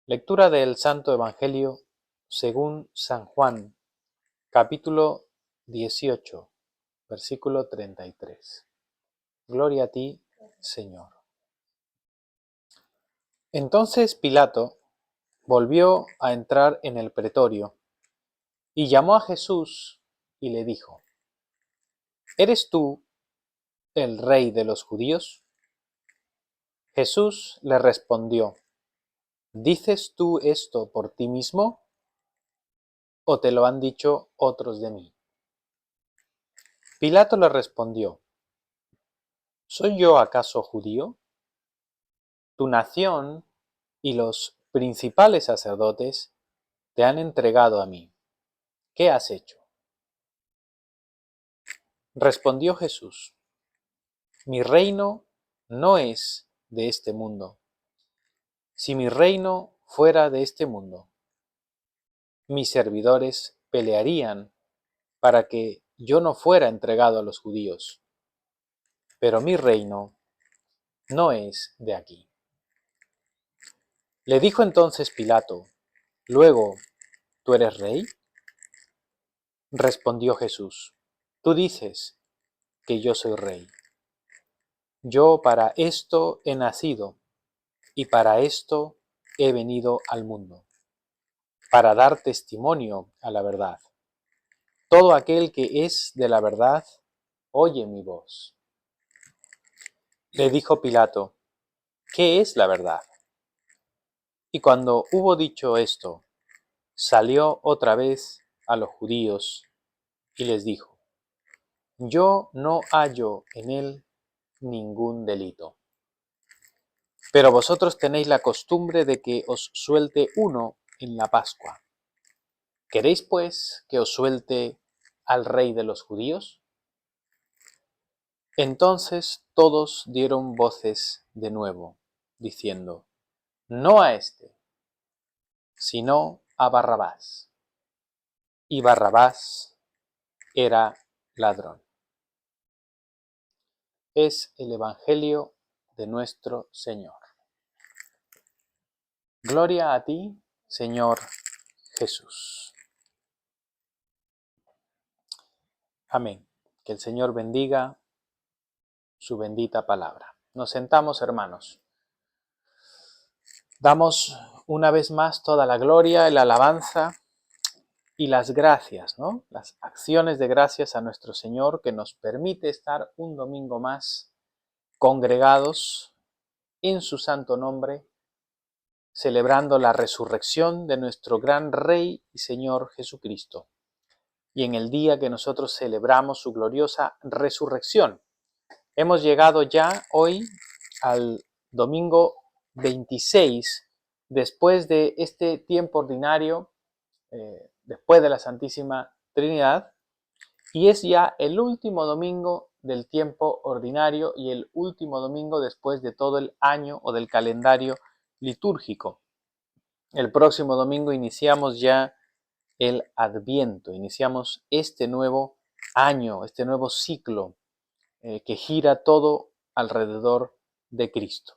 Lectura del Santo Evangelio según San Juan, capítulo 18, versículo 33. Gloria a ti, Señor. Entonces Pilato volvió a entrar en el pretorio y llamó a Jesús y le dijo: ¿Eres tú el rey de los judíos? Jesús le respondió: ¿Dices tú esto por ti mismo o te lo han dicho otros de mí? Pilato le respondió: ¿Soy yo acaso judío? Tu nación y los principales sacerdotes te han entregado a mí. ¿Qué has hecho? Respondió Jesús: Mi reino no es de este mundo. Si mi reino fuera de este mundo, mis servidores pelearían para que yo no fuera entregado a los judíos. Pero mi reino no es de aquí. Le dijo entonces Pilato: Luego, ¿tú eres rey? Respondió Jesús: Tú dices que yo soy rey. Yo para esto he nacido y para esto he venido al mundo, para dar testimonio a la verdad. Todo aquel que es de la verdad oye mi voz. Le dijo Pilato: ¿Qué es la verdad? Y cuando hubo dicho esto, salió otra vez a los judíos y les dijo: Yo no hallo en él ningún delito. Pero vosotros tenéis la costumbre de que os suelte uno en la Pascua. ¿Queréis, pues, que os suelte al rey de los judíos? Entonces todos dieron voces de nuevo, diciendo: No a éste, sino a Barrabás. Y Barrabás era ladrón. Es el Evangelio de nuestro Señor. Gloria a ti, Señor Jesús. Amén. Que el Señor bendiga su bendita palabra. Nos sentamos, hermanos. Damos una vez más toda la gloria, la alabanza y las gracias, ¿no? Las acciones de gracias a nuestro Señor, que nos permite estar un domingo más congregados en su santo nombre, celebrando la resurrección de nuestro gran Rey y Señor Jesucristo. Y en el día que nosotros celebramos su gloriosa resurrección, hemos llegado ya hoy al domingo 26, después de este tiempo ordinario, después de la Santísima Trinidad, y es ya el último domingo del tiempo ordinario y el último domingo después de todo el año o del calendario litúrgico. El próximo domingo iniciamos ya el Adviento, iniciamos este nuevo año, este nuevo ciclo que gira todo alrededor de Cristo.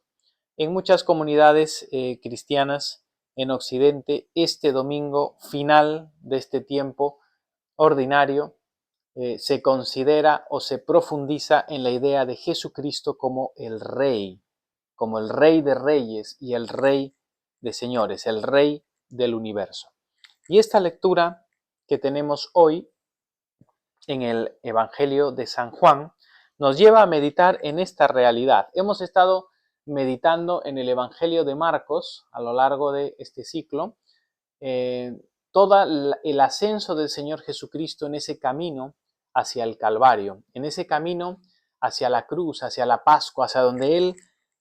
En muchas comunidades cristianas en Occidente, este domingo final de este tiempo ordinario se considera o se profundiza en la idea de Jesucristo como el Rey de reyes y el Rey de señores, el Rey del universo. Y esta lectura que tenemos hoy en el Evangelio de San Juan nos lleva a meditar en esta realidad. Hemos estado meditando en el Evangelio de Marcos a lo largo de este ciclo, todo el ascenso del Señor Jesucristo en ese camino hacia el Calvario, en ese camino hacia la cruz, hacia la Pascua, hacia donde Él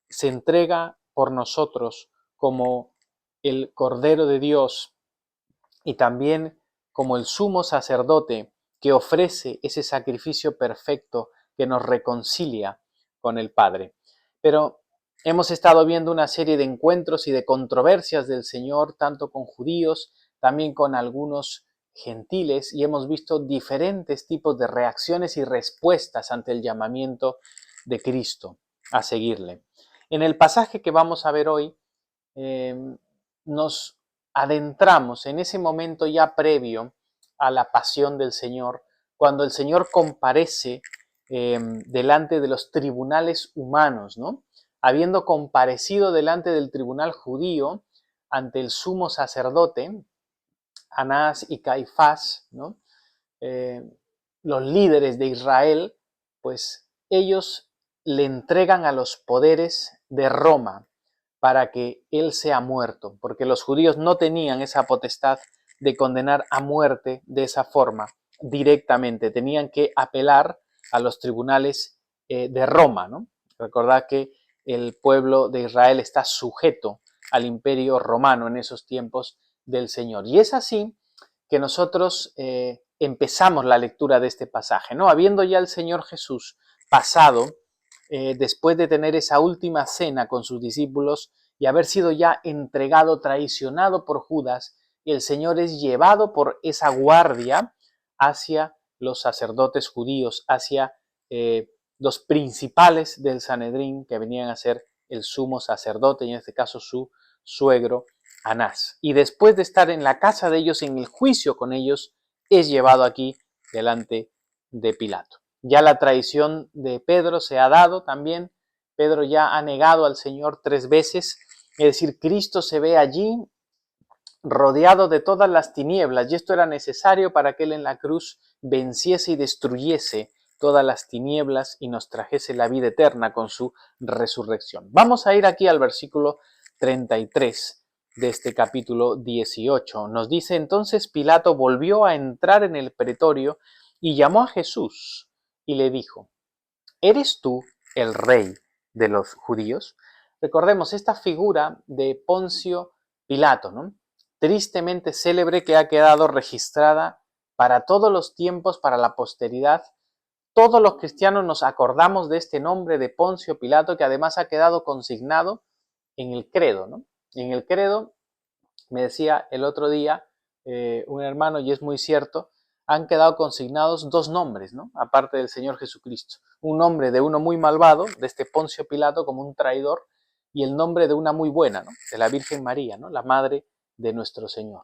se entrega por nosotros como el Cordero de Dios y también como el sumo sacerdote que ofrece ese sacrificio perfecto que nos reconcilia con el Padre. Pero hemos estado viendo una serie de encuentros y de controversias del Señor, tanto con judíos, también con algunos gentiles, y hemos visto diferentes tipos de reacciones y respuestas ante el llamamiento de Cristo a seguirle. En el pasaje que vamos a ver hoy, nos adentramos en ese momento ya previo a la pasión del Señor, cuando el Señor comparece delante de los tribunales humanos, ¿no? Habiendo comparecido delante del tribunal judío ante el sumo sacerdote, Anás y Caifás, ¿no? Los líderes de Israel, pues ellos le entregan a los poderes de Roma para que él sea muerto, porque los judíos no tenían esa potestad de condenar a muerte de esa forma directamente, tenían que apelar a los tribunales de Roma, ¿no? Recordad que el pueblo de Israel está sujeto al imperio romano en esos tiempos del Señor. Y es así que nosotros empezamos la lectura de este pasaje, ¿no? Habiendo ya el Señor Jesús pasado, después de tener esa última cena con sus discípulos y haber sido ya entregado, traicionado por Judas, el Señor es llevado por esa guardia hacia los sacerdotes judíos, hacia los principales del Sanedrín, que venían a ser el sumo sacerdote, y en este caso su suegro Anás. Y después de estar en la casa de ellos, en el juicio con ellos, es llevado aquí delante de Pilato. Ya la traición de Pedro se ha dado también. Pedro ya ha negado al Señor 3 veces. Es decir, Cristo se ve allí rodeado de todas las tinieblas, y esto era necesario para que Él en la cruz venciese y destruyese todas las tinieblas y nos trajese la vida eterna con su resurrección. Vamos a ir aquí al versículo 33 de este capítulo 18. Nos dice: entonces Pilato volvió a entrar en el pretorio y llamó a Jesús y le dijo: ¿eres tú el rey de los judíos? Recordemos esta figura de Poncio Pilato, ¿no? Tristemente célebre, que ha quedado registrada para todos los tiempos, para la posteridad. Todos los cristianos nos acordamos de este nombre de Poncio Pilato, que además ha quedado consignado en el credo, ¿no? En el credo, me decía el otro día un hermano, y es muy cierto, han quedado consignados 2 nombres, ¿no? Aparte del Señor Jesucristo. Un nombre de uno muy malvado, de este Poncio Pilato como un traidor, y el nombre de una muy buena, ¿no? De la Virgen María, ¿no? La madre de nuestro Señor.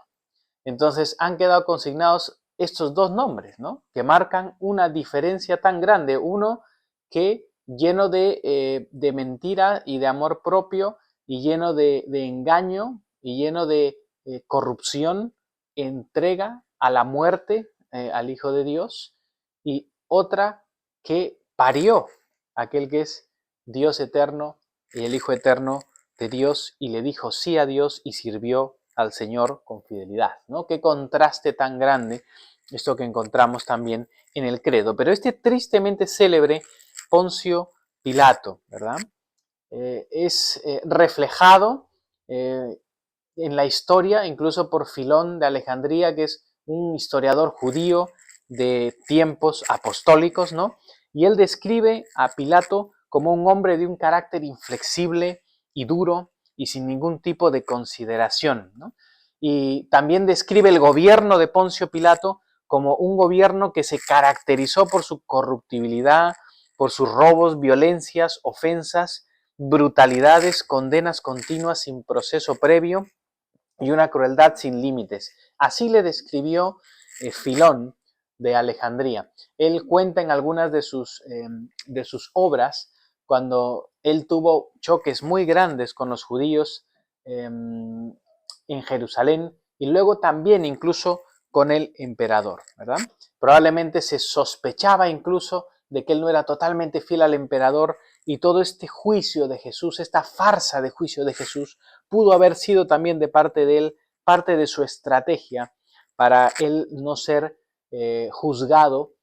Entonces han quedado consignados estos 2 nombres, ¿no? Que marcan una diferencia tan grande. Uno que lleno de mentira y de amor propio, y lleno de engaño, y lleno de corrupción, entrega a la muerte al Hijo de Dios, y otra que parió aquel que es Dios eterno y el Hijo eterno de Dios, y le dijo sí a Dios y sirvió al Señor con fidelidad, ¿no? Qué contraste tan grande esto que encontramos también en el credo. Pero este tristemente célebre Poncio Pilato, ¿verdad? Es reflejado en la historia, incluso por Filón de Alejandría, que es un historiador judío de tiempos apostólicos, ¿no? Y él describe a Pilato como un hombre de un carácter inflexible y duro y sin ningún tipo de consideración, ¿no? Y también describe el gobierno de Poncio Pilato como un gobierno que se caracterizó por su corruptibilidad, por sus robos, violencias, ofensas, brutalidades, condenas continuas sin proceso previo y una crueldad sin límites. Así le describió Filón de Alejandría. Él cuenta en algunas de sus obras cuando él tuvo choques muy grandes con los judíos en Jerusalén, y luego también incluso con el emperador, ¿verdad? Probablemente se sospechaba incluso de que él no era totalmente fiel al emperador, y todo este juicio de Jesús, esta farsa de juicio de Jesús, pudo haber sido también de parte de él, parte de su estrategia para él no ser juzgado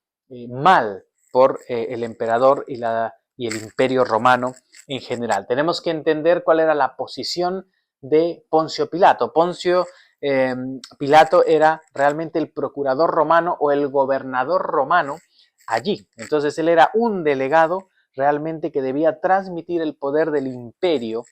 mal por el emperador y el imperio romano en general. Tenemos que entender cuál era la posición de Poncio Pilato. Poncio Pilato era realmente el procurador romano o el gobernador romano allí. Entonces él era un delegado realmente que debía transmitir el poder del imperio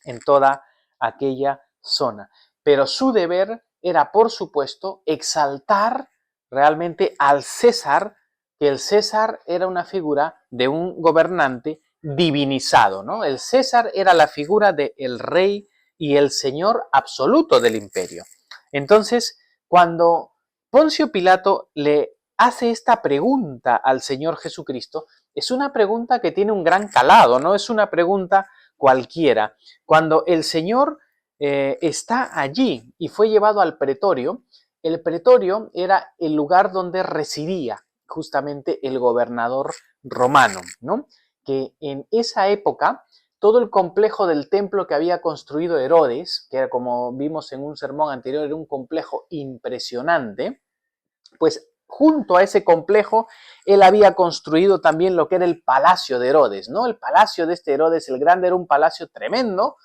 en toda aquella zona. Pero su deber era, por supuesto, exaltar realmente al César, que el César era una figura de un gobernante divinizado, ¿no? El César era la figura del rey y el Señor absoluto del imperio. Entonces, cuando Poncio Pilato le hace esta pregunta al Señor Jesucristo, es una pregunta que tiene un gran calado, no es una pregunta cualquiera. Cuando el Señor está allí y fue llevado al pretorio, el pretorio era el lugar donde residía justamente el gobernador romano, ¿no? Que en esa época todo el complejo del templo que había construido Herodes, que era, como vimos en un sermón anterior, era un complejo impresionante, pues junto a ese complejo él había construido también lo que era el palacio de Herodes, ¿no? El palacio de este Herodes el Grande era un palacio tremendo,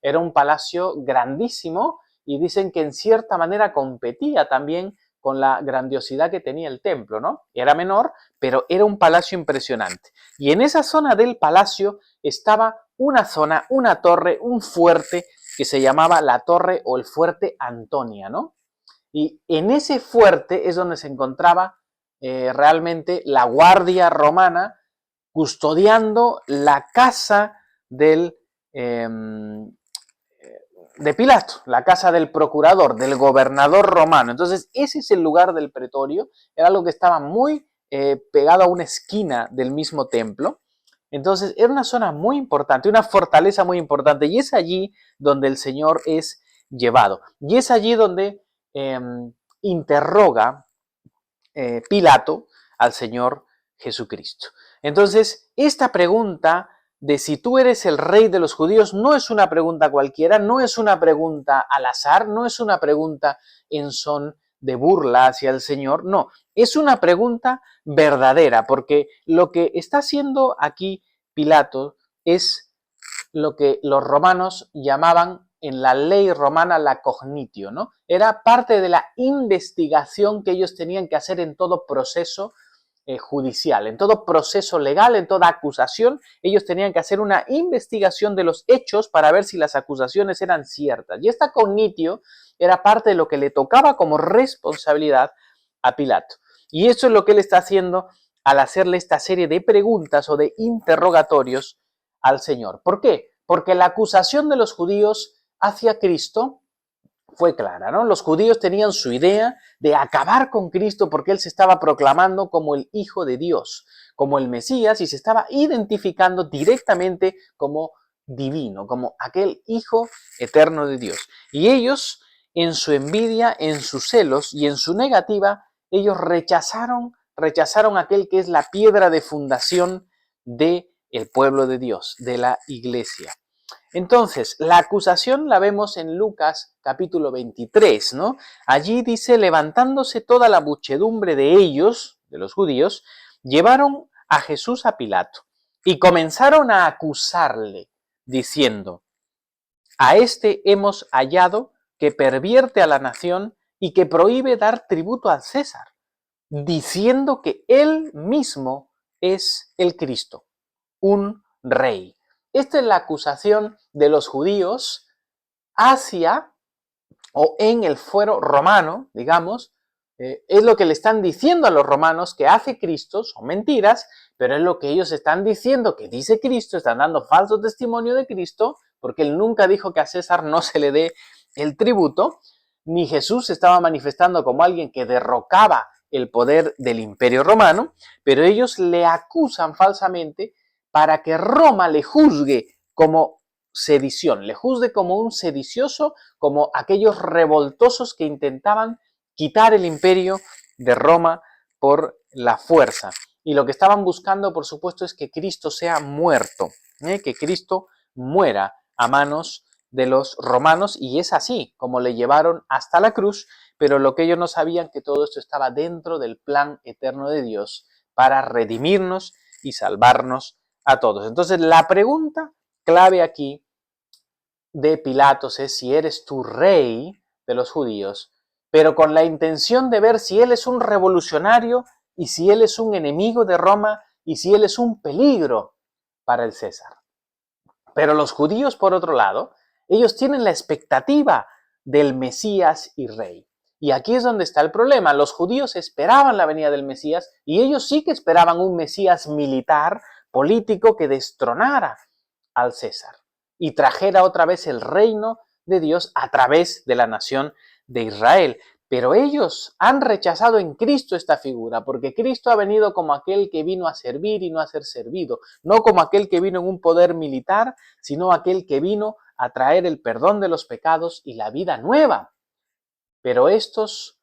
era un palacio grandísimo y dicen que en cierta manera competía también con la grandiosidad que tenía el templo, ¿no? Era menor, pero era un palacio impresionante. Y en esa zona del palacio estaba una zona, una torre, un fuerte que se llamaba la torre o el fuerte Antonia, ¿no? Y en ese fuerte es donde se encontraba realmente la guardia romana custodiando la casa del, de Pilato, la casa del procurador, del gobernador romano. Entonces ese es el lugar del pretorio, era algo que estaba muy pegado a una esquina del mismo templo. Entonces era una zona muy importante, una fortaleza muy importante, y es allí donde el Señor es llevado. Y es allí donde interroga Pilato al Señor Jesucristo. Entonces, esta pregunta de si tú eres el rey de los judíos no es una pregunta cualquiera, no es una pregunta al azar, no es una pregunta en son de burla hacia el Señor, no, es una pregunta verdadera, porque lo que está haciendo aquí Pilato es lo que los romanos llamaban en la ley romana la cognitio, ¿no? Era parte de la investigación que ellos tenían que hacer en todo proceso judicial, en todo proceso legal, en toda acusación, ellos tenían que hacer una investigación de los hechos para ver si las acusaciones eran ciertas. Y esta cognitio era parte de lo que le tocaba como responsabilidad a Pilato. Y eso es lo que él está haciendo al hacerle esta serie de preguntas o de interrogatorios al Señor. ¿Por qué? Porque la acusación de los judíos hacia Cristo fue clara, ¿no? Los judíos tenían su idea de acabar con Cristo porque él se estaba proclamando como el Hijo de Dios, como el Mesías, y se estaba identificando directamente como divino, como aquel Hijo eterno de Dios. Y ellos, en su envidia, en sus celos y en su negativa, ellos rechazaron aquel que es la piedra de fundación del pueblo de Dios, de la iglesia. Entonces, la acusación la vemos en Lucas capítulo 23, ¿no? Allí dice, levantándose toda la muchedumbre de ellos, de los judíos, llevaron a Jesús a Pilato y comenzaron a acusarle, diciendo, a este hemos hallado que pervierte a la nación y que prohíbe dar tributo al César, diciendo que él mismo es el Cristo, un rey. Esta es la acusación de los judíos hacia o en el fuero romano, digamos, es lo que le están diciendo a los romanos que hace Cristo, son mentiras, pero es lo que ellos están diciendo que dice Cristo, están dando falso testimonio de Cristo, porque él nunca dijo que a César no se le dé el tributo, ni Jesús se estaba manifestando como alguien que derrocaba el poder del imperio romano, pero ellos le acusan falsamente para que Roma le juzgue como sedición, le juzgue como un sedicioso, como aquellos revoltosos que intentaban quitar el imperio de Roma por la fuerza. Y lo que estaban buscando, por supuesto, es que Cristo sea muerto, que Cristo muera a manos de los romanos, y es así como le llevaron hasta la cruz, pero lo que ellos no sabían que todo esto estaba dentro del plan eterno de Dios para redimirnos y salvarnos a todos. Entonces, la pregunta clave aquí de Pilatos es si eres tú rey de los judíos, pero con la intención de ver si él es un revolucionario y si él es un enemigo de Roma y si él es un peligro para el César. Pero los judíos, por otro lado, ellos tienen la expectativa del Mesías y rey. Y aquí es donde está el problema. Los judíos esperaban la venida del Mesías y ellos sí que esperaban un Mesías militar, político, que destronara al César y trajera otra vez el reino de Dios a través de la nación de Israel. Pero ellos han rechazado en Cristo esta figura, porque Cristo ha venido como aquel que vino a servir y no a ser servido, no como aquel que vino en un poder militar, sino aquel que vino a traer el perdón de los pecados y la vida nueva. Pero estos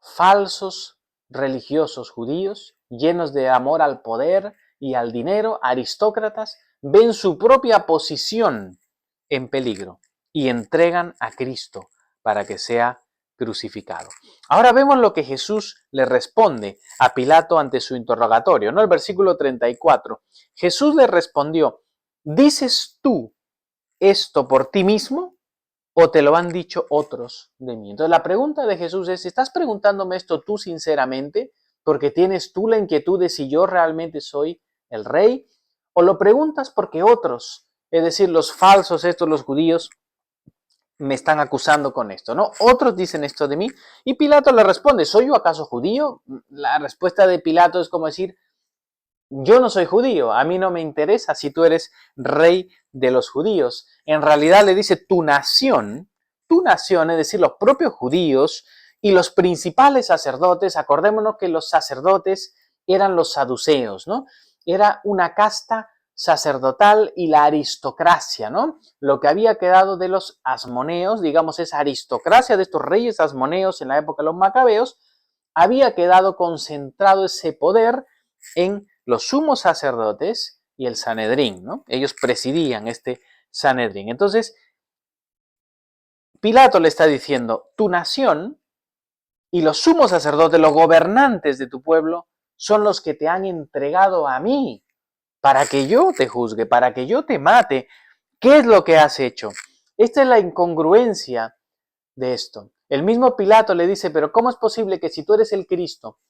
falsos religiosos judíos, llenos de amor al poder y al dinero, aristócratas, ven su propia posición en peligro y entregan a Cristo para que sea crucificado. Ahora vemos lo que Jesús le responde a Pilato ante su interrogatorio, ¿no? El versículo 34. Jesús le respondió: ¿dices tú esto por ti mismo o te lo han dicho otros de mí? Entonces la pregunta de Jesús es: ¿estás preguntándome esto tú sinceramente porque tienes tú la inquietud de si yo realmente soy el rey? ¿O lo preguntas porque otros, es decir, los falsos estos, los judíos, me están acusando con esto, ¿no? Otros dicen esto de mí. Y Pilato le responde: ¿soy yo acaso judío? La respuesta de Pilato es como decir: yo no soy judío, a mí no me interesa si tú eres rey de los judíos. En realidad le dice tu nación, es decir, los propios judíos y los principales sacerdotes. Acordémonos que los sacerdotes eran los saduceos, ¿no? Era una casta sacerdotal y la aristocracia, ¿no? Lo que había quedado de los asmoneos, digamos, esa aristocracia de estos reyes asmoneos en la época de los macabeos, había quedado concentrado ese poder en los sumos sacerdotes y el Sanedrín, ¿no? Ellos presidían este Sanedrín. Entonces, Pilato le está diciendo: tu nación y los sumos sacerdotes, los gobernantes de tu pueblo, son los que te han entregado a mí para que yo te juzgue, para que yo te mate. ¿Qué es lo que has hecho? Esta es la incongruencia de esto. El mismo Pilato le dice: pero ¿cómo es posible que si tú eres el Cristo,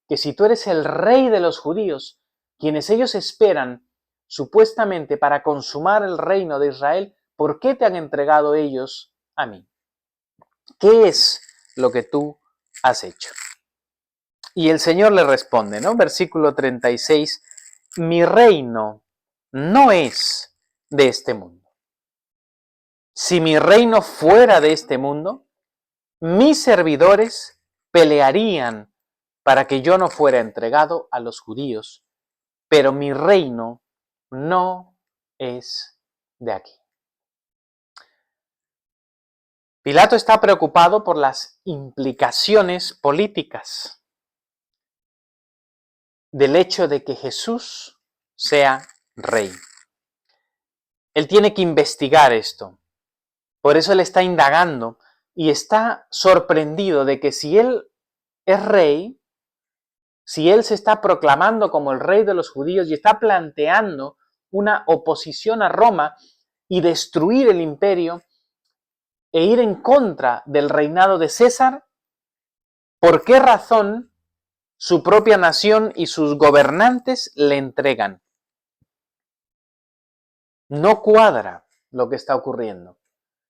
que si tú eres el rey de los judíos, quienes ellos esperan supuestamente para consumar el reino de Israel, ¿por qué te han entregado ellos a mí? ¿Qué es lo que tú has hecho? Y el Señor le responde, ¿no? Versículo 36, mi reino no es de este mundo. Si mi reino fuera de este mundo, mis servidores pelearían para que yo no fuera entregado a los judíos, pero mi reino no es de aquí. Pilato está preocupado por las implicaciones políticas del hecho de que Jesús sea rey. Él tiene que investigar esto. Por eso él está indagando y está sorprendido de que si él es rey, si él se está proclamando como el rey de los judíos y está planteando una oposición a Roma y destruir el imperio e ir en contra del reinado de César, ¿por qué razón su propia nación y sus gobernantes le entregan? No cuadra lo que está ocurriendo.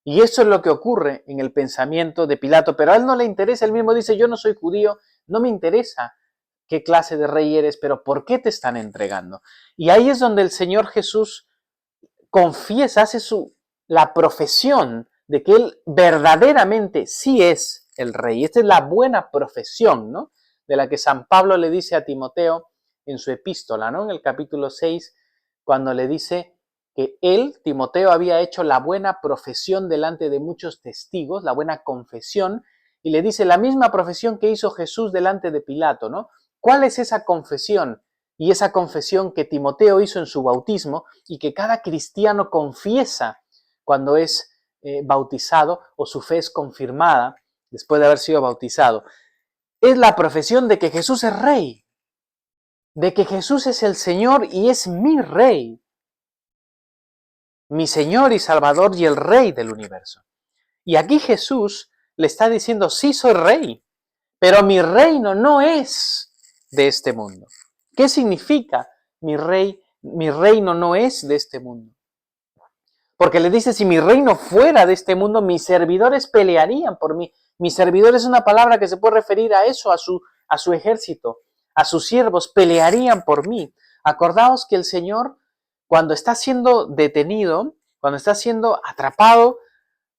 Y eso es lo que ocurre en el pensamiento de Pilato, pero a él no le interesa. Él mismo dice: yo no soy judío, no me interesa qué clase de rey eres, pero ¿por qué te están entregando? Y ahí es donde el Señor Jesús confiesa, hace la profesión de que él verdaderamente sí es el rey. Esta es la buena profesión, ¿no? De la que San Pablo le dice a Timoteo en su epístola, ¿no? En el capítulo 6, cuando le dice que él, Timoteo, había hecho la buena profesión delante de muchos testigos, la buena confesión, y le dice la misma profesión que hizo Jesús delante de Pilato, ¿no? ¿Cuál es esa confesión? Y esa confesión que Timoteo hizo en su bautismo y que cada cristiano confiesa cuando es bautizado o su fe es confirmada después de haber sido bautizado, es la profesión de que Jesús es rey, de que Jesús es el Señor y es mi rey, mi Señor y Salvador y el Rey del universo. Y aquí Jesús le está diciendo: sí soy rey, pero mi reino no es de este mundo. ¿Qué significa mi reino no es de este mundo? Porque le dice: si mi reino fuera de este mundo, mis servidores pelearían por mí. Mi servidor es una palabra que se puede referir a eso, a su ejército, a sus siervos, pelearían por mí. Acordaos que el Señor, cuando está siendo detenido, cuando está siendo atrapado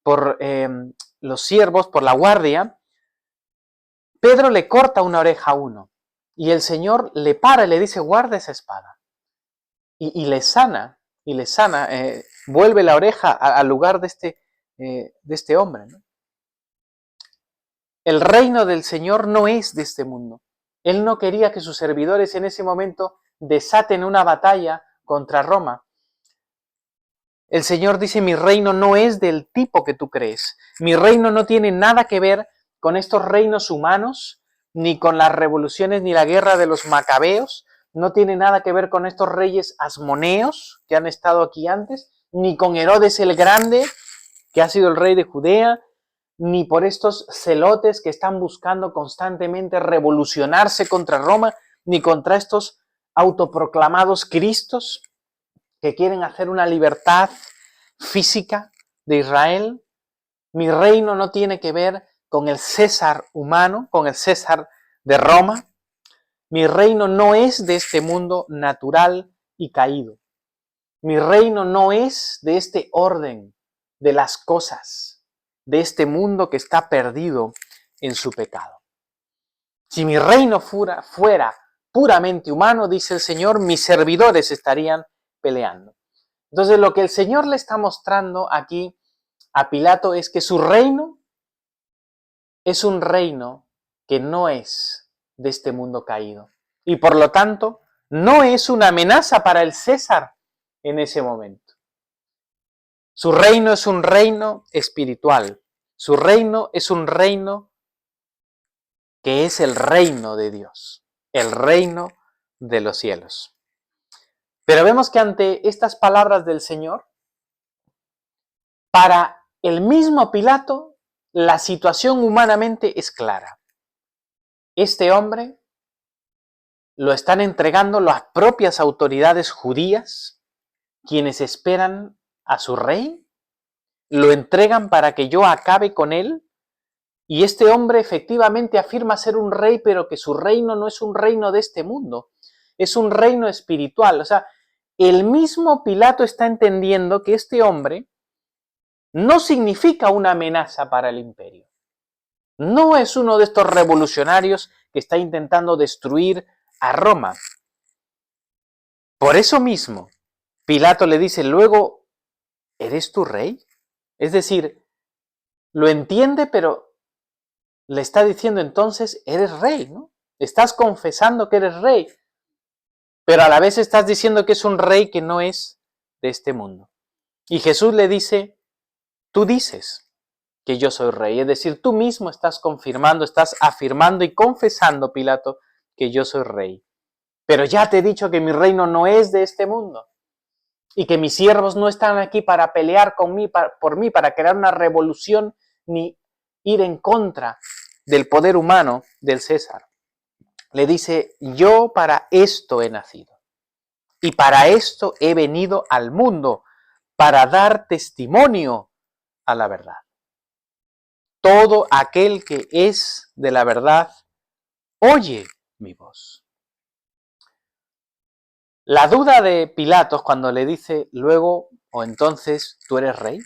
por los siervos, por la guardia, Pedro le corta una oreja a uno y el Señor le para y le dice, guarda esa espada. Y le sana, vuelve la oreja al lugar de este hombre, ¿no? El reino del Señor no es de este mundo. Él no quería que sus servidores en ese momento desaten una batalla contra Roma. El Señor dice, mi reino no es del tipo que tú crees. Mi reino no tiene nada que ver con estos reinos humanos, ni con las revoluciones, ni la guerra de los macabeos. No tiene nada que ver con estos reyes asmoneos que han estado aquí antes, ni con Herodes el Grande, que ha sido el rey de Judea, ni por estos celotes que están buscando constantemente revolucionarse contra Roma, ni contra estos autoproclamados Cristos que quieren hacer una libertad física de Israel. Mi reino no tiene que ver con el César humano, con el César de Roma. Mi reino no es de este mundo natural y caído. Mi reino no es de este orden de las cosas, de este mundo que está perdido en su pecado. Si mi reino fuera puramente humano, dice el Señor, mis servidores estarían peleando. Entonces lo que el Señor le está mostrando aquí a Pilato es que su reino es un reino que no es de este mundo caído. Y por lo tanto, no es una amenaza para el César en ese momento. Su reino es un reino espiritual. Su reino es un reino que es el reino de Dios, el reino de los cielos. Pero vemos que ante estas palabras del Señor, para el mismo Pilato, la situación humanamente es clara. Este hombre lo están entregando las propias autoridades judías, quienes esperan a su rey, lo entregan para que yo acabe con él, y este hombre efectivamente afirma ser un rey, pero que su reino no es un reino de este mundo, es un reino espiritual. O sea, el mismo Pilato está entendiendo que este hombre no significa una amenaza para el imperio. No es uno de estos revolucionarios que está intentando destruir a Roma. Por eso mismo, Pilato le dice, luego, ¿eres tu rey? Es decir, lo entiende, pero le está diciendo entonces, eres rey, ¿no? Estás confesando que eres rey, pero a la vez estás diciendo que es un rey que no es de este mundo. Y Jesús le dice, tú dices que yo soy rey, es decir, tú mismo estás confirmando, estás afirmando y confesando, Pilato, que yo soy rey. Pero ya te he dicho que mi reino no es de este mundo y que mis siervos no están aquí para pelear por mí, para crear una revolución ni ir en contra del poder humano del César. Le dice, yo para esto he nacido y para esto he venido al mundo, para dar testimonio a la verdad. Todo aquel que es de la verdad, oye mi voz. La duda de Pilatos cuando le dice luego o entonces tú eres rey,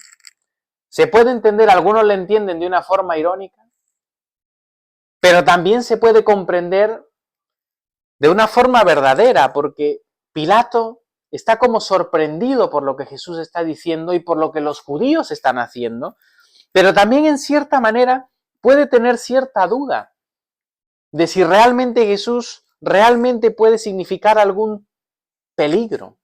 se puede entender, algunos le entienden de una forma irónica, pero también se puede comprender de una forma verdadera, porque Pilato está como sorprendido por lo que Jesús está diciendo y por lo que los judíos están haciendo, pero también en cierta manera puede tener cierta duda de si realmente Jesús realmente puede significar algún peligro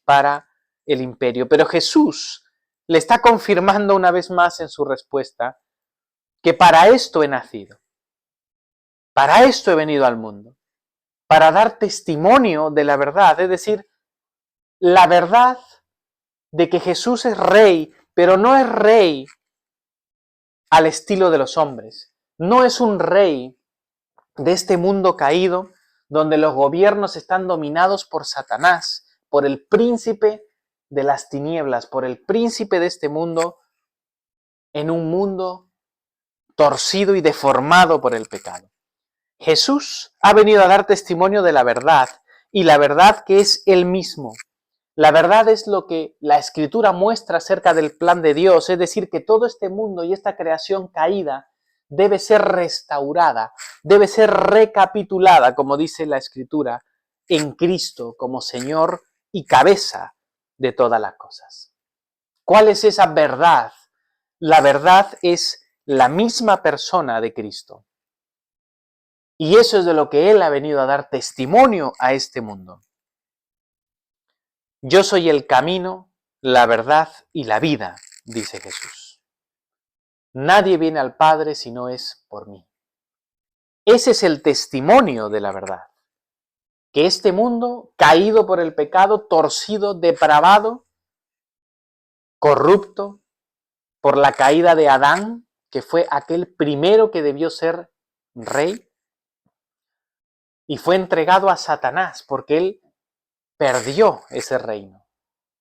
para el imperio. Pero Jesús le está confirmando una vez más en su respuesta que para esto he nacido, para esto he venido al mundo, para dar testimonio de la verdad, es decir, la verdad de que Jesús es rey, pero no es rey al estilo de los hombres, no es un rey de este mundo caído donde los gobiernos están dominados por Satanás, por el príncipe de las tinieblas, por el príncipe de este mundo, en un mundo torcido y deformado por el pecado. Jesús ha venido a dar testimonio de la verdad, y la verdad que es Él mismo. La verdad es lo que la Escritura muestra acerca del plan de Dios, es decir, que todo este mundo y esta creación caída debe ser restaurada, debe ser recapitulada, como dice la Escritura, en Cristo como Señor y cabeza de todas las cosas. ¿Cuál es esa verdad? La verdad es la misma persona de Cristo. Y eso es de lo que Él ha venido a dar testimonio a este mundo. Yo soy el camino, la verdad y la vida, dice Jesús. Nadie viene al Padre si no es por mí. Ese es el testimonio de la verdad. Que este mundo, caído por el pecado, torcido, depravado, corrupto, por la caída de Adán, que fue aquel primero que debió ser rey, y fue entregado a Satanás, porque él perdió ese reino.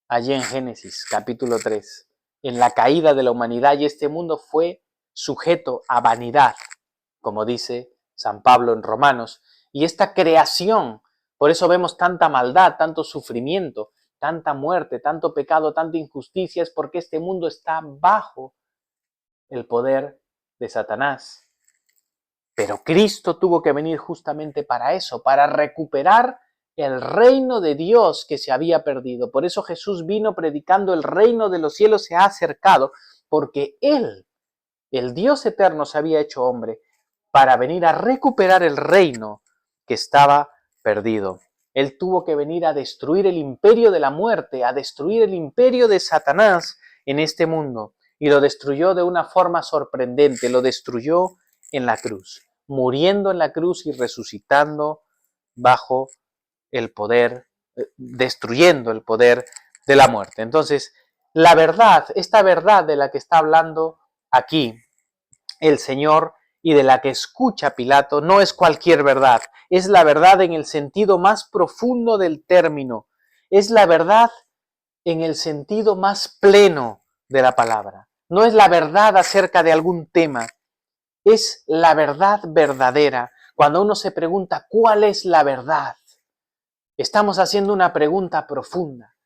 Allí en Génesis, capítulo 3, en la caída de la humanidad, y este mundo fue sujeto a vanidad, como dice San Pablo en Romanos, y esta creación, por eso vemos tanta maldad, tanto sufrimiento, tanta muerte, tanto pecado, tanta injusticia, es porque este mundo está bajo el poder de Satanás. Pero Cristo tuvo que venir justamente para eso, para recuperar el reino de Dios que se había perdido. Por eso Jesús vino predicando: el reino de los cielos se ha acercado, porque Él, el Dios eterno, se había hecho hombre para venir a recuperar el reino que estaba perdido. Él tuvo que venir a destruir el imperio de la muerte, a destruir el imperio de Satanás en este mundo. Y lo destruyó de una forma sorprendente, lo destruyó en la cruz, muriendo en la cruz y resucitando bajo el poder, destruyendo el poder de la muerte. Entonces, la verdad, esta verdad de la que está hablando aquí el Señor y de la que escucha Pilato, no es cualquier verdad, es la verdad en el sentido más profundo del término, es la verdad en el sentido más pleno de la palabra. No es la verdad acerca de algún tema, es la verdad verdadera. Cuando uno se pregunta ¿cuál es la verdad? Estamos haciendo una pregunta profunda,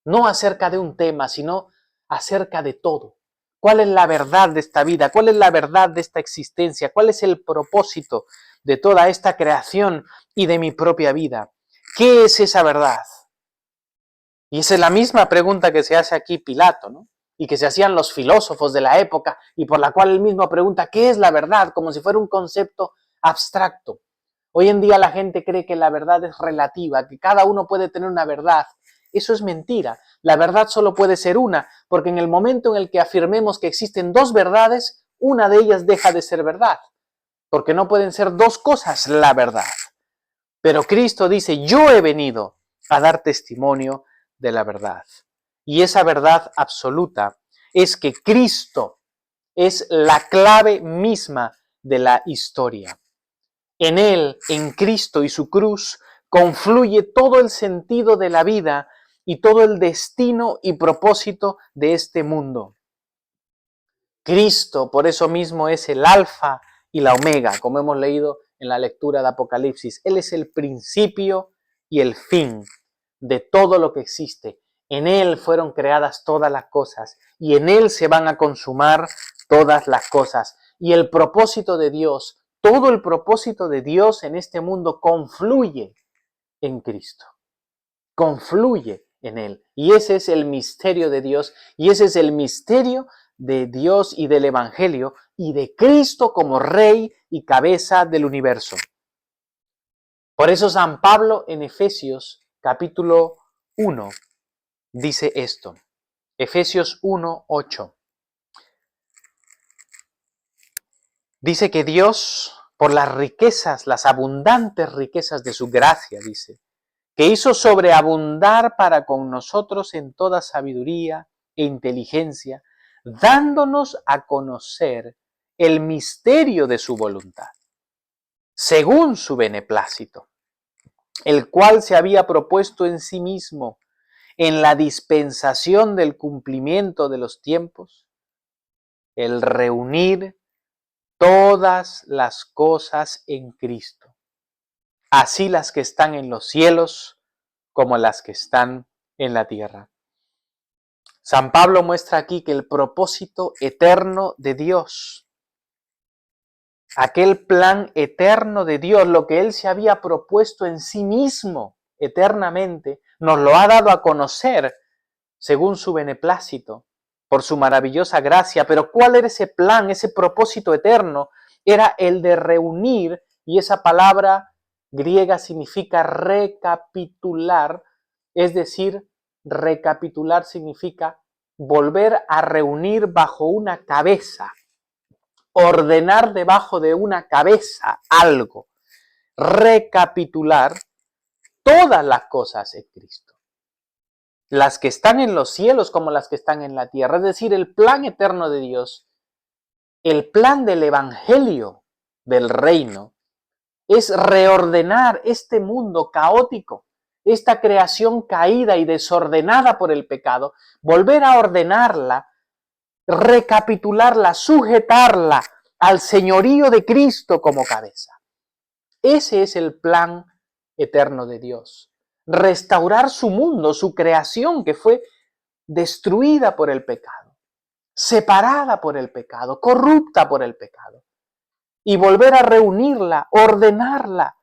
no acerca de un tema, sino acerca de todo. ¿Cuál es la verdad de esta vida? ¿Cuál es la verdad de esta existencia? ¿Cuál es el propósito de toda esta creación y de mi propia vida? ¿Qué es esa verdad? Y esa es la misma pregunta que se hace aquí Pilato, ¿no? Y que se hacían los filósofos de la época, y por la cual él mismo pregunta ¿qué es la verdad? Como si fuera un concepto abstracto. Hoy en día la gente cree que la verdad es relativa, que cada uno puede tener una verdad. Eso es mentira. La verdad solo puede ser una, porque en el momento en el que afirmemos que existen dos verdades, una de ellas deja de ser verdad, porque no pueden ser dos cosas la verdad. Pero Cristo dice: yo he venido a dar testimonio de la verdad. Y esa verdad absoluta es que Cristo es la clave misma de la historia. En Él, en Cristo y su cruz, confluye todo el sentido de la vida y todo el destino y propósito de este mundo. Cristo, por eso mismo, es el alfa y la omega, como hemos leído en la lectura de Apocalipsis. Él es el principio y el fin de todo lo que existe. En Él fueron creadas todas las cosas y en Él se van a consumar todas las cosas. Y el propósito de Dios, todo el propósito de Dios en este mundo confluye en Cristo, confluye en Él. Y ese es el misterio de Dios y ese es el misterio de Dios y del Evangelio y de Cristo como Rey y cabeza del universo. Por eso San Pablo en Efesios capítulo 1 dice esto. Efesios 1:8. Dice que Dios, por las riquezas, las abundantes riquezas de su gracia, dice, que hizo sobreabundar para con nosotros en toda sabiduría e inteligencia, dándonos a conocer el misterio de su voluntad, según su beneplácito, el cual se había propuesto en sí mismo en la dispensación del cumplimiento de los tiempos, el reunir todas las cosas en Cristo, así las que están en los cielos como las que están en la tierra. San Pablo muestra aquí que el propósito eterno de Dios, aquel plan eterno de Dios, lo que Él se había propuesto en sí mismo eternamente, nos lo ha dado a conocer según su beneplácito, por su maravillosa gracia. Pero ¿cuál era ese plan, ese propósito eterno? Era el de reunir, y esa palabra griega significa recapitular, es decir, recapitular significa volver a reunir bajo una cabeza, ordenar debajo de una cabeza algo, recapitular todas las cosas en Cristo, las que están en los cielos como las que están en la tierra, es decir, el plan eterno de Dios, el plan del evangelio del reino, es reordenar este mundo caótico, esta creación caída y desordenada por el pecado, volver a ordenarla, recapitularla, sujetarla al señorío de Cristo como cabeza. Ese es el plan eterno de Dios. Restaurar su mundo, su creación que fue destruida por el pecado, separada por el pecado, corrupta por el pecado, y volver a reunirla, ordenarla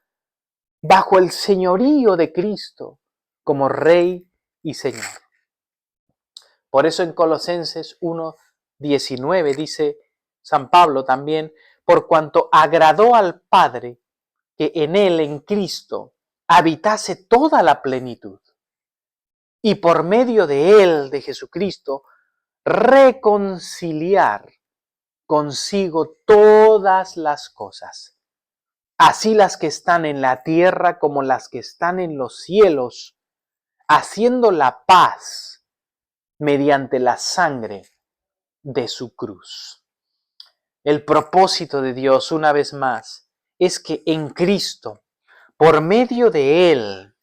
bajo el señorío de Cristo como Rey y Señor. Por eso en Colosenses 1:19 dice San Pablo también, por cuanto agradó al Padre que en Él, en Cristo, habitase toda la plenitud, y por medio de Él, de Jesucristo, reconciliar consigo todas las cosas, así las que están en la tierra como las que están en los cielos, haciendo la paz mediante la sangre de su cruz. El propósito de Dios, una vez más, es que en Cristo, por medio de Él,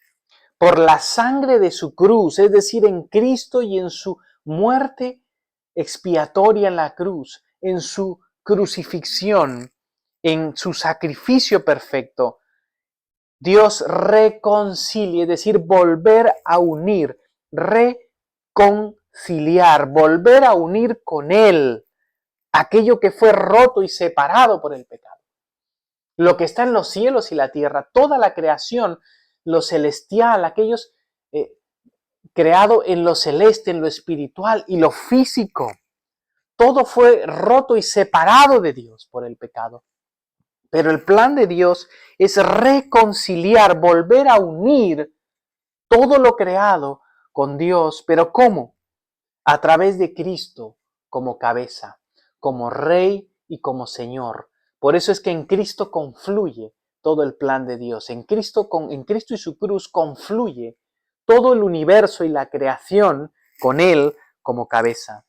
por la sangre de su cruz, es decir, en Cristo y en su muerte expiatoria en la cruz, en su crucifixión, en su sacrificio perfecto, Dios reconcilia, es decir, volver a unir, reconciliar, volver a unir con Él aquello que fue roto y separado por el pecado. Lo que está en los cielos y la tierra, toda la creación, lo celestial, aquellos creado en lo celeste, en lo espiritual y lo físico, todo fue roto y separado de Dios por el pecado. Pero el plan de Dios es reconciliar, volver a unir todo lo creado con Dios. ¿Pero cómo? A través de Cristo como cabeza, como Rey y como Señor. Por eso es que en Cristo confluye todo el plan de Dios. En Cristo y su cruz confluye todo el universo y la creación con Él como cabeza.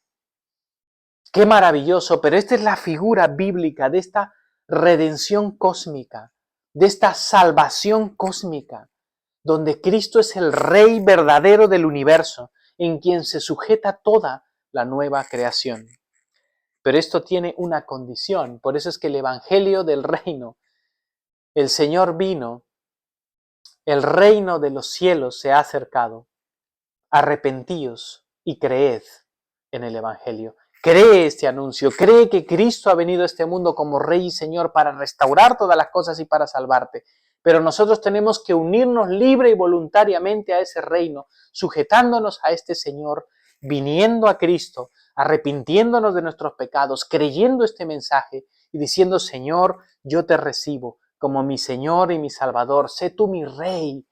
Qué maravilloso, pero esta es la figura bíblica de esta redención cósmica, de esta salvación cósmica, donde Cristo es el Rey verdadero del universo, en quien se sujeta toda la nueva creación. Pero esto tiene una condición, por eso es que el Evangelio del Reino, el Señor vino, el reino de los cielos se ha acercado, arrepentíos y creed en el Evangelio. Cree este anuncio, cree que Cristo ha venido a este mundo como Rey y Señor para restaurar todas las cosas y para salvarte. Pero nosotros tenemos que unirnos libre y voluntariamente a ese reino, sujetándonos a este Señor, viniendo a Cristo, arrepintiéndonos de nuestros pecados, creyendo este mensaje y diciendo, Señor, yo te recibo como mi Señor y mi Salvador, sé tú mi Rey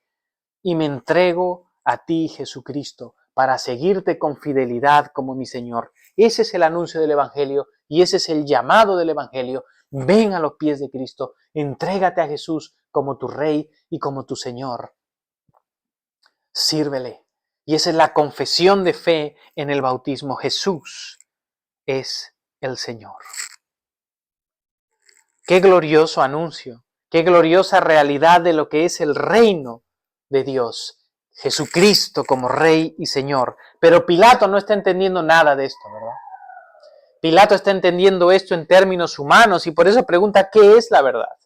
y me entrego a ti, Jesucristo, para seguirte con fidelidad como mi Señor. Ese es el anuncio del Evangelio y ese es el llamado del Evangelio. Ven a los pies de Cristo, entrégate a Jesús como tu Rey y como tu Señor. Sírvele. Y esa es la confesión de fe en el bautismo. Jesús es el Señor. Qué glorioso anuncio, qué gloriosa realidad de lo que es el reino de Dios. Jesucristo como Rey y Señor. Pero Pilato no está entendiendo nada de esto, ¿verdad? Pilato está entendiendo esto en términos humanos y por eso pregunta, ¿qué es la verdad?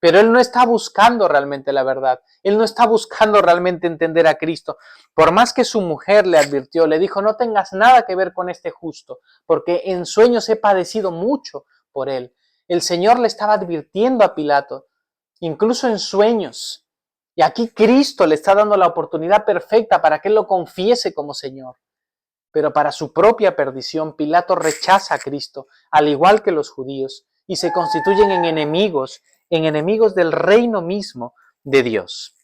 Pero él no está buscando realmente la verdad. Él no está buscando realmente entender a Cristo. Por más que su mujer le advirtió, le dijo, no tengas nada que ver con este justo, porque en sueños he padecido mucho por él. El Señor le estaba advirtiendo a Pilato, incluso en sueños. Y aquí Cristo le está dando la oportunidad perfecta para que él lo confiese como Señor. Pero para su propia perdición, Pilato rechaza a Cristo, al igual que los judíos, y se constituyen en enemigos del reino mismo de Dios.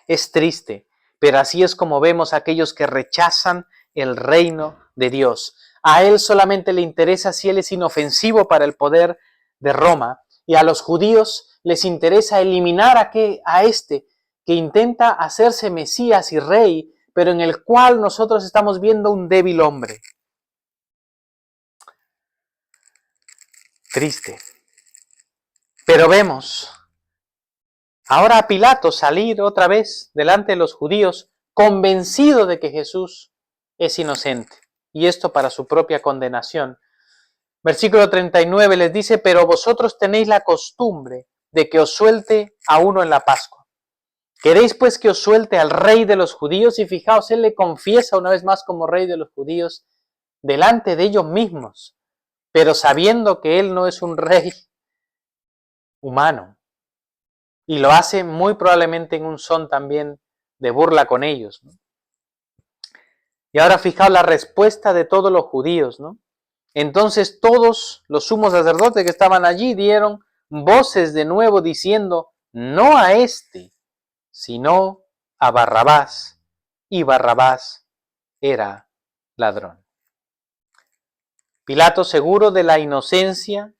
Es triste, pero así es como vemos a aquellos que rechazan el reino de Dios. A él solamente le interesa si él es inofensivo para el poder de Roma, y a los judíos les interesa eliminar a este que intenta hacerse Mesías y rey, pero en el cual nosotros estamos viendo un débil hombre. Triste. Pero vemos ahora a Pilato salir otra vez delante de los judíos, convencido de que Jesús es inocente, y esto para su propia condenación. Versículo 39 les dice, pero vosotros tenéis la costumbre de que os suelte a uno en la Pascua. ¿Queréis pues que os suelte al rey de los judíos? Y fijaos, él le confiesa una vez más como rey de los judíos delante de ellos mismos, pero sabiendo que él no es un rey humano. Y lo hace muy probablemente en un son también de burla con ellos, ¿no? Y ahora fijaos la respuesta de todos los judíos, ¿no? Entonces todos los sumos sacerdotes que estaban allí dieron voces de nuevo diciendo, no a este, sino a Barrabás, y Barrabás era ladrón. Pilato, seguro de la inocencia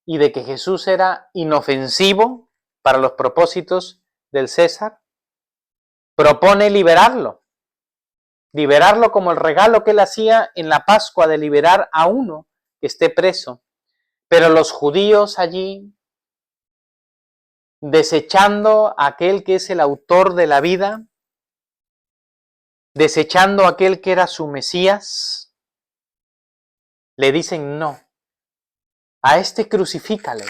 y de que Jesús era inofensivo para los propósitos del César, propone liberarlo como el regalo que él hacía en la Pascua de liberar a uno que esté preso. Pero los judíos allí, desechando a aquel que es el autor de la vida, desechando a aquel que era su Mesías, le dicen no, a este crucifícale,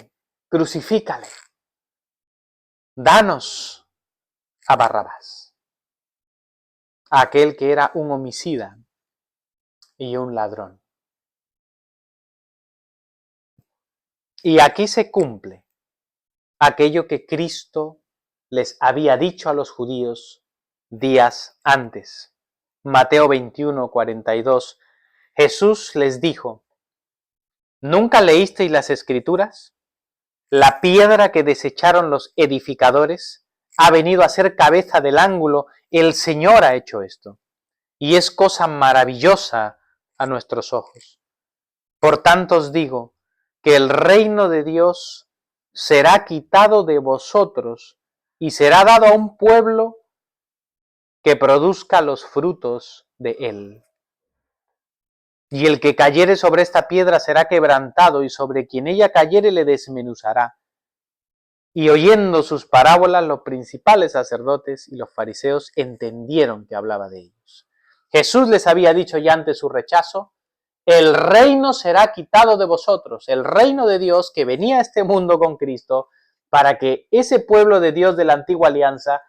danos a Barrabás, a aquel que era un homicida y un ladrón. Y aquí se cumple aquello que Cristo les había dicho a los judíos días antes. Mateo 21, 42. Jesús les dijo, ¿nunca leísteis las Escrituras? La piedra que desecharon los edificadores ha venido a ser cabeza del ángulo. El Señor ha hecho esto. Y es cosa maravillosa a nuestros ojos. Por tanto os digo que el reino de Dios será quitado de vosotros y será dado a un pueblo que produzca los frutos de él. Y el que cayere sobre esta piedra será quebrantado, y sobre quien ella cayere le desmenuzará. Y oyendo sus parábolas, los principales sacerdotes y los fariseos entendieron que hablaba de ellos. Jesús les había dicho ya ante su rechazo, el reino será quitado de vosotros, el reino de Dios que venía a este mundo con Cristo, para que ese pueblo de Dios de la antigua alianza,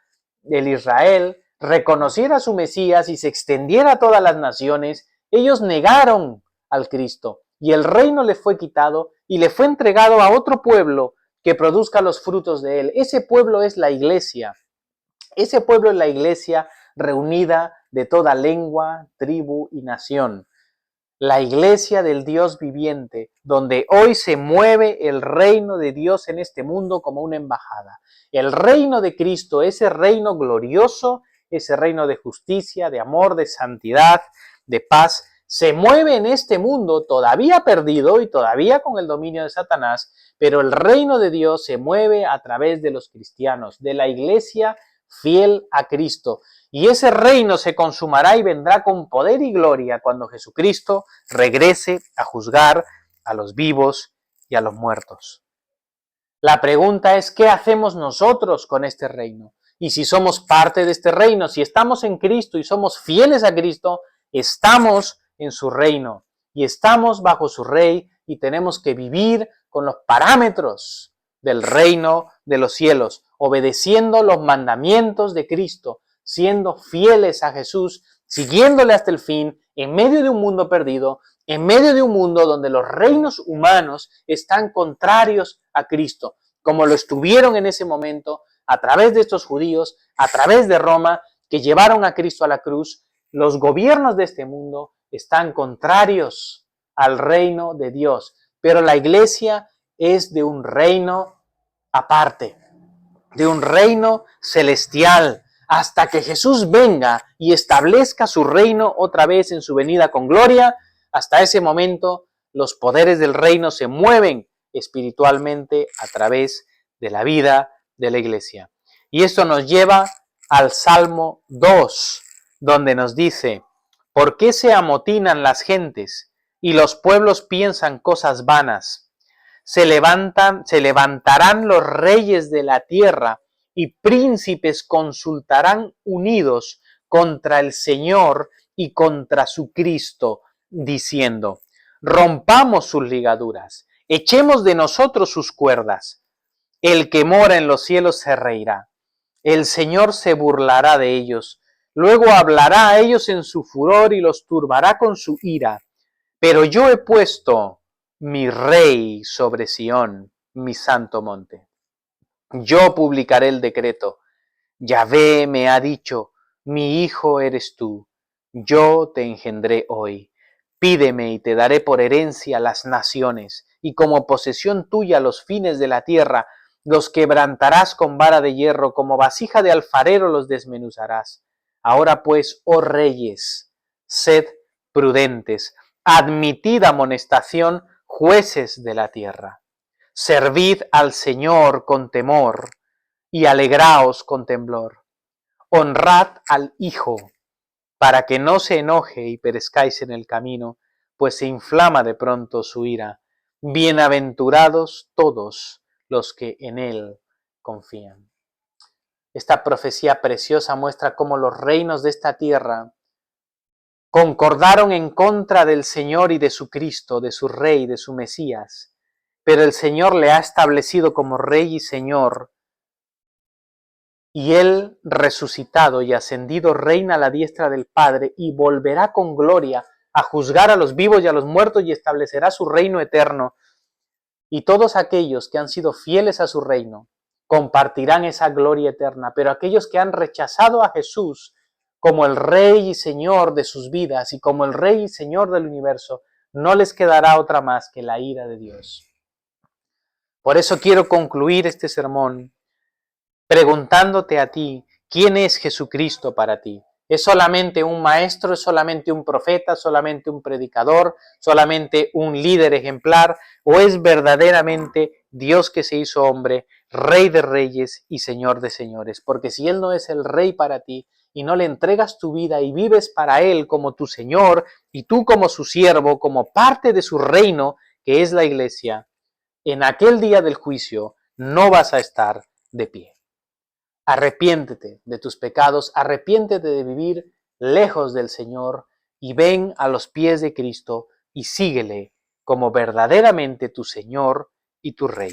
el Israel, reconociera a su Mesías y se extendiera a todas las naciones. Ellos negaron al Cristo y el reino le fue quitado y le fue entregado a otro pueblo que produzca los frutos de él. Ese pueblo es la iglesia. Ese pueblo es la iglesia reunida de toda lengua, tribu y nación. La iglesia del Dios viviente, donde hoy se mueve el reino de Dios en este mundo como una embajada. El reino de Cristo, ese reino glorioso, ese reino de justicia, de amor, de santidad, de paz, se mueve en este mundo todavía perdido y todavía con el dominio de Satanás, pero el reino de Dios se mueve a través de los cristianos, de la iglesia fiel a Cristo. Y ese reino se consumará y vendrá con poder y gloria cuando Jesucristo regrese a juzgar a los vivos y a los muertos. La pregunta es, ¿qué hacemos nosotros con este reino? Y si somos parte de este reino, si estamos en Cristo y somos fieles a Cristo, estamos en su reino y estamos bajo su rey y tenemos que vivir con los parámetros del reino de los cielos, obedeciendo los mandamientos de Cristo, siendo fieles a Jesús, siguiéndole hasta el fin, en medio de un mundo perdido, en medio de un mundo donde los reinos humanos están contrarios a Cristo, como lo estuvieron en ese momento a través de estos judíos, a través de Roma, que llevaron a Cristo a la cruz. Los gobiernos de este mundo están contrarios al reino de Dios, pero la iglesia es de un reino aparte, de un reino celestial, hasta que Jesús venga y establezca su reino otra vez en su venida con gloria. Hasta ese momento los poderes del reino se mueven espiritualmente a través de la vida de la iglesia. Y esto nos lleva al Salmo 2, donde nos dice: ¿por qué se amotinan las gentes y los pueblos piensan cosas vanas? Se levantarán los reyes de la tierra y príncipes consultarán unidos contra el Señor y contra su Cristo, diciendo: rompamos sus ligaduras, echemos de nosotros sus cuerdas. El que mora en los cielos se reirá, el Señor se burlará de ellos, luego hablará a ellos en su furor y los turbará con su ira. Pero yo he puesto mi rey sobre Sión, mi santo monte. Yo publicaré el decreto. Yahvé me ha dicho: mi hijo eres tú, yo te engendré hoy. Pídeme y te daré por herencia las naciones, y como posesión tuya los fines de la tierra. Los quebrantarás con vara de hierro, como vasija de alfarero los desmenuzarás. Ahora pues, oh reyes, sed prudentes, admitid amonestación, jueces de la tierra. Servid al Señor con temor y alegraos con temblor. Honrad al Hijo, para que no se enoje y perezcáis en el camino, pues se inflama de pronto su ira. Bienaventurados todos los que en él confían. Esta profecía preciosa muestra cómo los reinos de esta tierra concordaron en contra del Señor y de su Cristo, de su Rey, de su Mesías, pero el Señor le ha establecido como Rey y Señor, y Él, resucitado y ascendido, reina a la diestra del Padre y volverá con gloria a juzgar a los vivos y a los muertos y establecerá su reino eterno. Y todos aquellos que han sido fieles a su reino compartirán esa gloria eterna, pero aquellos que han rechazado a Jesús como el Rey y Señor de sus vidas y como el Rey y Señor del universo, no les quedará otra más que la ira de Dios. Por eso quiero concluir este sermón preguntándote a ti: ¿quién es Jesucristo para ti? ¿Es solamente un maestro? ¿Es solamente un profeta? ¿Solamente un predicador? ¿Solamente un líder ejemplar? ¿O es verdaderamente Dios que se hizo hombre, Rey de reyes y Señor de señores? Porque si Él no es el Rey para ti y no le entregas tu vida y vives para Él como tu Señor y tú como su siervo, como parte de su reino, que es la iglesia, en aquel día del juicio no vas a estar de pie. Arrepiéntete de tus pecados, arrepiéntete de vivir lejos del Señor y ven a los pies de Cristo y síguele como verdaderamente tu Señor y tu Rey.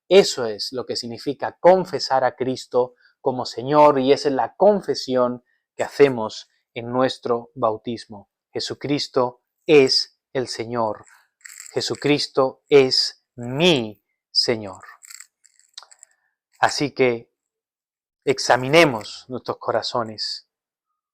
Eso es lo que significa confesar a Cristo como Señor, y esa es la confesión que hacemos en nuestro bautismo. Jesucristo es el Señor. Jesucristo es mi Señor. Así que examinemos nuestros corazones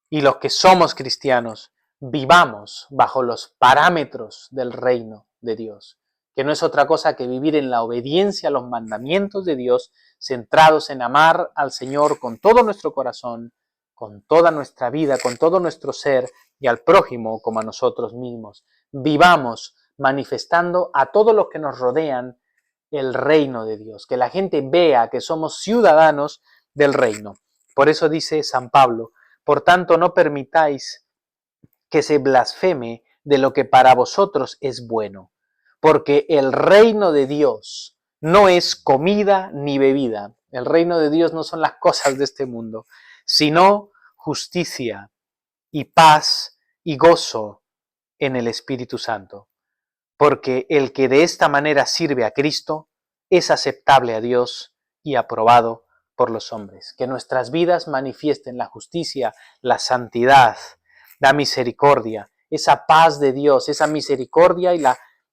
y los que somos cristianos vivamos bajo los parámetros del reino de Dios, que no es otra cosa que vivir en la obediencia a los mandamientos de Dios, centrados en amar al Señor con todo nuestro corazón, con toda nuestra vida, con todo nuestro ser, y al prójimo como a nosotros mismos. Vivamos manifestando a todos los que nos rodean el reino de Dios, que la gente vea que somos ciudadanos del reino. Por eso dice San Pablo: por tanto no permitáis que se blasfeme de lo que para vosotros es bueno, porque el reino de Dios no es comida ni bebida. El reino de Dios no son las cosas de este mundo, sino justicia y paz y gozo en el Espíritu Santo. Porque el que de esta manera sirve a Cristo es aceptable a Dios y aprobado por los hombres. Que nuestras vidas manifiesten la justicia, la santidad, la misericordia, esa paz de Dios, esa misericordia y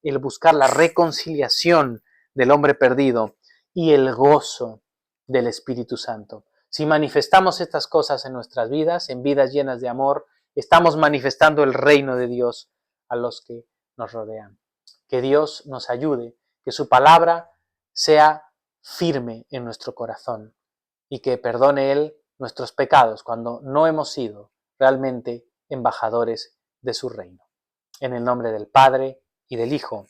el buscar la reconciliación del hombre perdido y el gozo del Espíritu Santo. Si manifestamos estas cosas en nuestras vidas, en vidas llenas de amor, estamos manifestando el reino de Dios a los que nos rodean. Que Dios nos ayude, que su palabra sea firme en nuestro corazón y que perdone Él nuestros pecados cuando no hemos sido realmente embajadores de su reino. En el nombre del Padre, y del Hijo,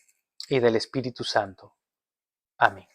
y del Espíritu Santo. Amén.